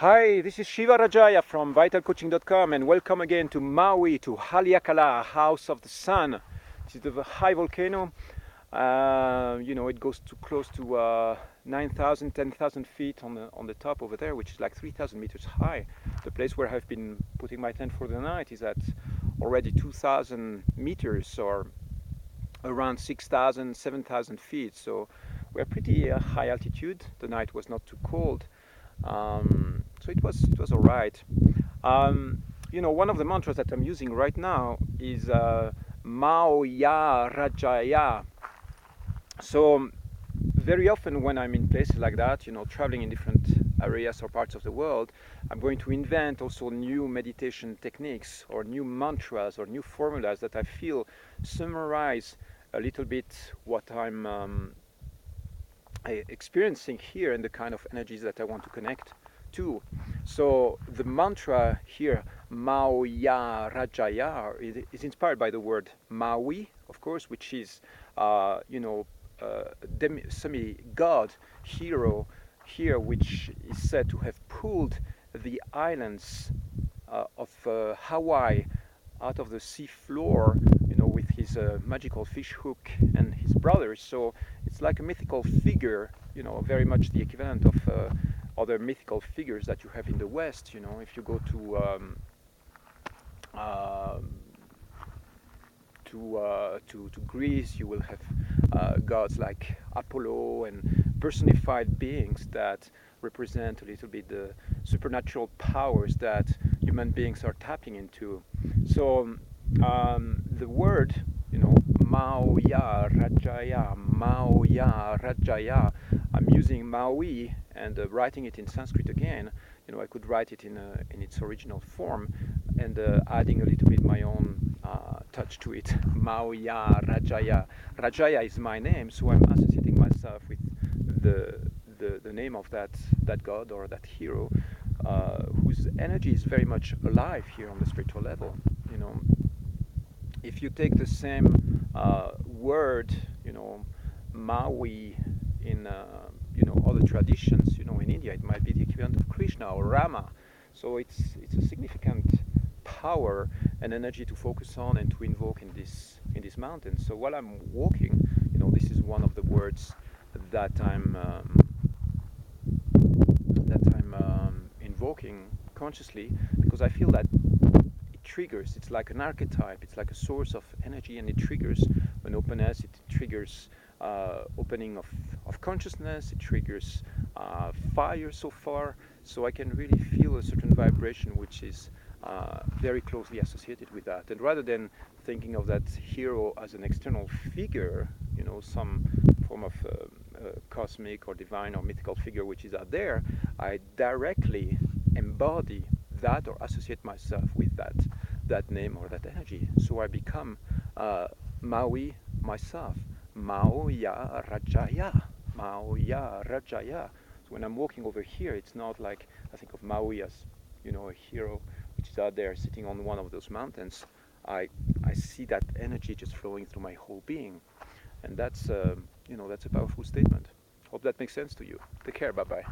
Hi, this is Shiva Rajaya from vitalcoaching.com and welcome again to Maui, to Haleakala, House of the Sun. This is the high volcano. It goes to close to 9,000, 10,000 feet on the top over there, which is like 3,000 meters high. The place where I've been putting my tent for the night is at already 2,000 meters, or around 6,000, 7,000 feet. So we're pretty high altitude. The night was not too cold. So it was all right. One of the mantras that I'm using right now is Mauia Rajaya. So very often when I'm in places like that, traveling in different areas or parts of the world, I'm going to invent also new meditation techniques or new mantras or new formulas that I feel summarize a little bit what I'm experiencing here and the kind of energies that I want to connect to. So the mantra here, Mauia Rajaya, is inspired by the word Maui, of course, which is semi-god hero here, which is said to have pulled the islands of Hawaii out of the sea floor, with his magical fish hook and his brothers. So it's like a mythical figure, very much the equivalent of other mythical figures that you have in the West. If you go to Greece, you will have gods like Apollo and personified beings that represent a little bit the supernatural powers that human beings are tapping into. So the word, Mauia Rajaya, Mauia Rajaya, I'm using Maui and writing it in Sanskrit again. I could write it in its original form and adding a little bit my own touch to it. Mauia Rajaya. Rajaya is my name, so I'm associating myself with the name of that god or that hero, whose energy is very much alive here on the spiritual level. If you take the same word, Maui in other traditions, in India, it might be the equivalent of Krishna or Rama. So it's a significant power and energy to focus on and to invoke in this mountain. So while I'm walking, this is one of the words that I'm invoking consciously, because I feel that triggers. It's like an archetype. It's like a source of energy, and it triggers an openness. It triggers opening of consciousness. It triggers fire so far. So I can really feel a certain vibration which is very closely associated with that. And rather than thinking of that hero as an external figure, some form of cosmic or divine or mythical figure which is out there, I directly embody that or associate myself with that name or that energy. So I become Maui myself. Mauia Rajaya. Mauia Rajaya. So when I'm walking over here, it's not like I think of Maui as, a hero which is out there sitting on one of those mountains. I see that energy just flowing through my whole being. And that's a powerful statement. Hope that makes sense to you. Take care. Bye-bye.